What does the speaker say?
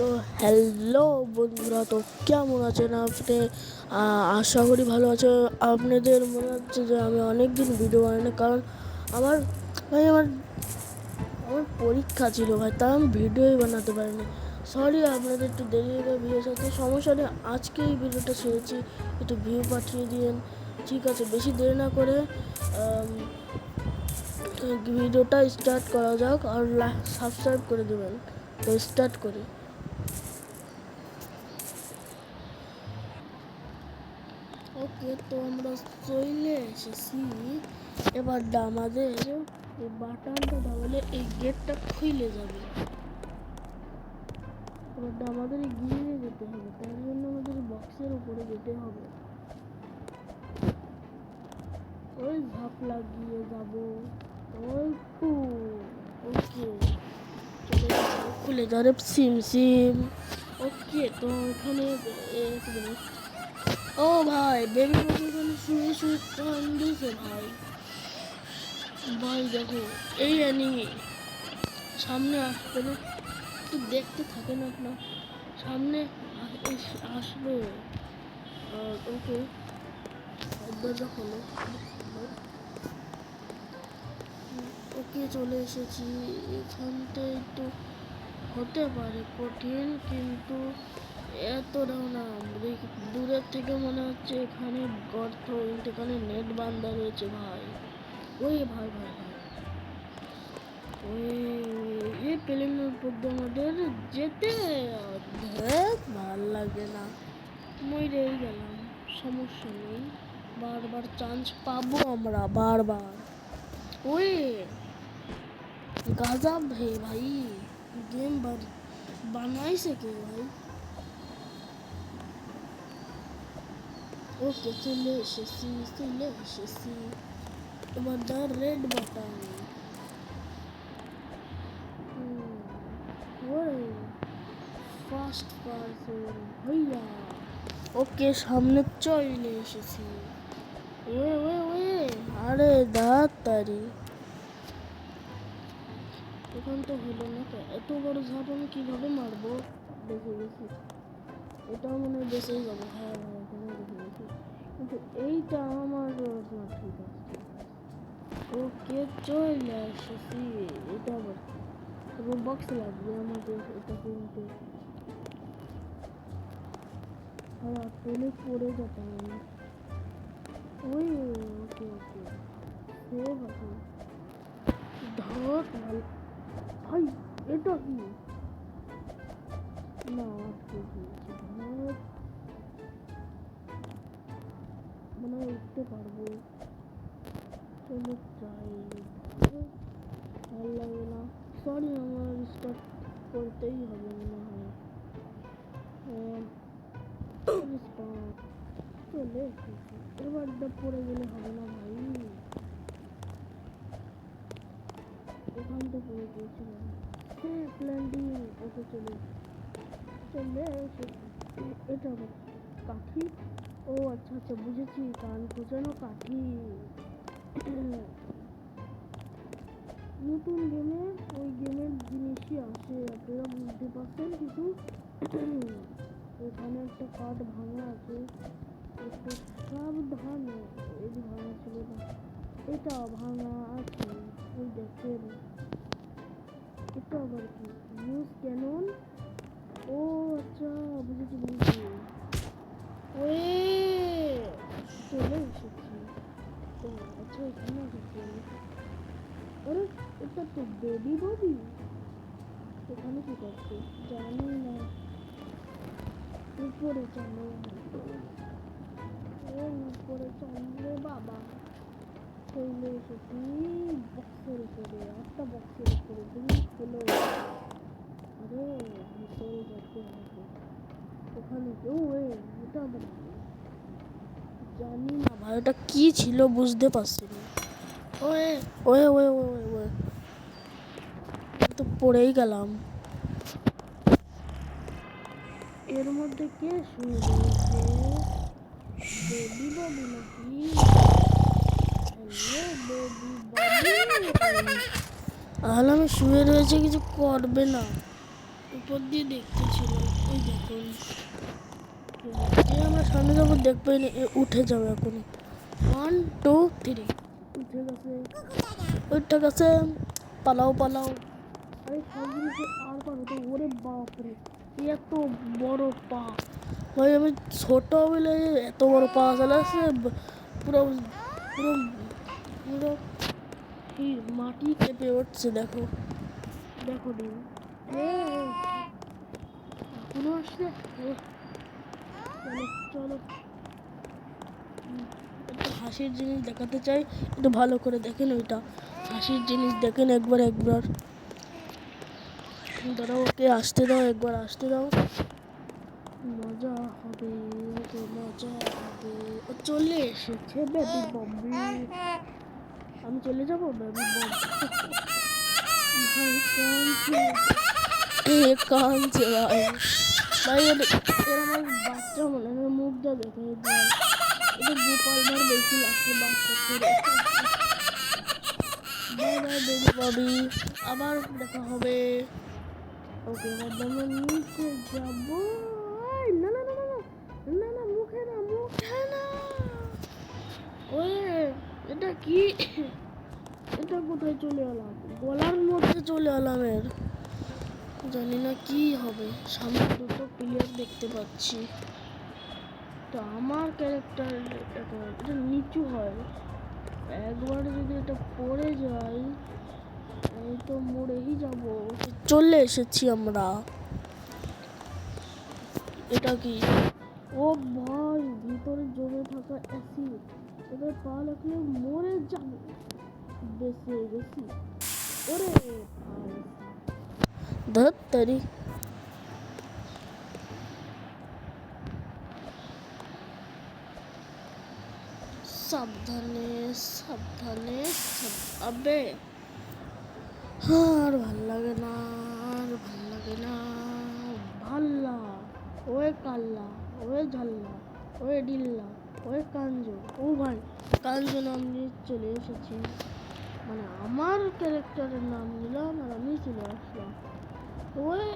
তো হ্যালো বন্ধুরা, তো কেমন আছেন আপনি? আশা করি ভালো আছে। আপনাদের মনে হচ্ছে যে আমি অনেক দিন ভিডিও বানাই, কারণ আমার ভাই আমার আমার পরীক্ষা ছিল ভাই, তাই আমি ভিডিওই বানাতে পারিনি। সরি, আপনাদের একটু দেরি হয়ে ভিডিও সাথে সমস্যা নেই। আজকে এই ভিডিওটা ছেড়েছি, একটু ভিউ পাঠিয়ে দিন, ঠিক আছে? বেশি দেরি না করে ভিডিওটা স্টার্ট করা যাক, আর সাবস্ক্রাইব করে দেবেন। তো স্টার্ট করি। ওকে, তো আমরা চলে এসেছি। এবার আমাদের এই বাটনটা দাবালে এই গেটটা খুলে যাবে। এবার আমাদের এগিয়ে যেতে হবে, তার জন্য আমাদের বক্সের উপরে যেতে হবে। ওই ঝাঁপ লাগিয়ে যাব। ওই ওকে, চলে খুলে যাবে সিম সিম। ওকে, তো এখানে এক মিনিট। ও ভাই, বেবি এখানে শুয়ে শুয়ে কান্দিছে ভাই। ভাই দেখো, এই অ্যানিমে সামনে আসবে না, একটু দেখতে থাকেন আপনার সামনে আসবে। ওকে, দরজা খোলো। ওকে, চলে এসেছি। এখানটা একটু হতে পারে কঠিন, কিন্তু এতটাও না। দূরের থেকে মনে হচ্ছে এখানে গর্ত, এখানে নেট বান্ধা রয়েছে ভাই। ওই ভাই ভাই ভাই, ওই এই প্লেনের উপর দিয়ে আমাদের যেতে ভাল লাগে না। মরেই গেলাম, সমস্যা নেই, বারবার চান্স পাবো আমরা, বারবার। ওই গাজব হে ভাই, গেম বানাইছে কে ভাই? ওকে, চলে এসেছি। এবার দা রেড বাটন। ওই ফার্স্ট পারসন ভাইয়া। ওকে, সামনে চলে এসেছি। ওয়ে ওয়ে ওয়ে, আরে তাড়াতাড়ি। এখন তো হলো না, তো এত বড় ঝাঁপ আমি কিভাবে মারবো? দেখে গেছি, এটাও মনে হয় বেঁচেই যাবো। হ্যাঁ ভাই, এখানে দেখে গেছি, কিন্তু এইটা আমার না, ঠিক আছে। ওকে, চলে এসেছি। এটা আবার বক্স লাগবে আমাদের, এটা কিনতে। হ্যাঁ, পেলে পড়ে যেতাম আমি। ওই ওকে ওকে, সেভ আছে। ধর ভাই, এটা কি না, আটকে গিয়েছে। ধর, মনে হয় উঠতে পারবো। চলে যাই, ভালো লাগে না। সরি, আমার স্টার্ট করতেই হবে মনে হয়। চলে এসেছি, এবার পড়ে গেলে হবে না ভাই। এখান থেকে পড়ে গিয়েছিলাম। হ্যাঁ, প্ল্যান্ডিং। ওকে, চলে এসেছি। এটা আবার কাঠি। ও আচ্ছা আচ্ছা, বুঝেছি, কান খোঁচানো কাঠি। নতুন গেমে ওই গেমের জিনিসই আসে, আপনারা বুঝতে পারছেন কিছু। এখানে একটা কাঠ ভাঙা আছে, একটু সাবধানে। এই ভাঙা ছিল না, এটা ভাঙা আছে। ওই দেখেন, এটা আবার কি? Use Canon. ও আচ্ছা, বুঝেছি। ওয়ে, চলে এসেছি। ও আচ্ছা, এখানে এসেছি আমি। আরে, এটা তো বেবি ববি। এখানে কি করছে জানি না। উপরে চলো, উপরে চলে বাবা। চলে এসেছি বক্সের উপরে, একটা বক্সের উপরে। তুমি খোলো। আরে, ভিতরে যেতে হবে ওখানে কেউ। এটা আবার জানি না ভাই, ওটা কি ছিল বুঝতে পারছি না। Way way way way way, তো পড়েই গেলাম। এর মধ্যে কে শুয়ে রয়েছে? বেবি ববি নাকি? Hello baby Bobby. আহলে আমি শুয়ে রয়েছে, কিছু করবে না। উপর দিয়ে দেখতেছিল। ওই দেখুন, যে আমরা সামনে যাবো দেখবে না, উঠে যাবে এখন। 1 2 3 উঠে গেছে, উঠে গেছে। পালাও পালাও। আরে সব জিনিসের আর পার হতো। ওরে বাপরে, এত বড় পা! ভাই আমি ছোট বলে এত বড় পা চালাচ্ছে। পুরো পুরো পুরো এই মাটি কেঁপে উঠছে। দেখো দেখো দিন, এখনো আসছে। চলো চলো, একটু হাসির জিনিস দেখাতে চাই, একটু ভালো করে দেখেন। ওইটা হাসির জিনিস দেখেন একবার একবার। দাঁড়াও, ওকে আসতে দাও, একবার আসতে দাও। মজা হবে, তো মজা হবে। ও চলে এসেছে বেবি বম্বি। আমি চলে যাবো বেবি বম্বি। ভাই কাঁদছে, এ কাঁদছে ভাই। ভাই এর আমার বাচ্চা মনে হয়, মুখটা দেখে এটা গোপাল ভাঁড় বেশি লাগছে বাচ্চা ছেড়ে। বাই বাই বেবি ববি, আবার দেখা হবে। ওকে, এবার আমরা নিচে যাবো। না না না না না না না, মুখে না মুখে না। ওই এটা কি? এটা কোথায় চলে এলাম? গলার মধ্যে চলে এলাম এর। জানি না কি হবে। সামনে দুটো প্লেয়ার দেখতে পাচ্ছি। তো আমার ক্যারেক্টার এটা নিচু হয়, একবার যদি এটা পড়ে যায় এই তো মরেই যাব। চলে এসেছি আমরা। এটা কি? ও ভাই, ভিতরে জমে থাকা অ্যাসিড, এবার পা লাগলে মরে যাবো। বেঁচে গেছি। ওরে ভাই, ধত্তারি। সাবধানে সাবধানে। আবে আর ভাল লাগে না, আর ভাল লাগে না। ভাল্লা, ওয়ে কাল্লা, ওয়ে ঝাল্লা, ওয়ে ডিল্লা, ওয়ে কাঞ্জু। ও ভাই, কাঞ্জু নাম নিয়ে চলে এসেছি। মানে আমার ক্যারেক্টারের নাম নিলাম আর আমি চলে আসলাম। ওয়ে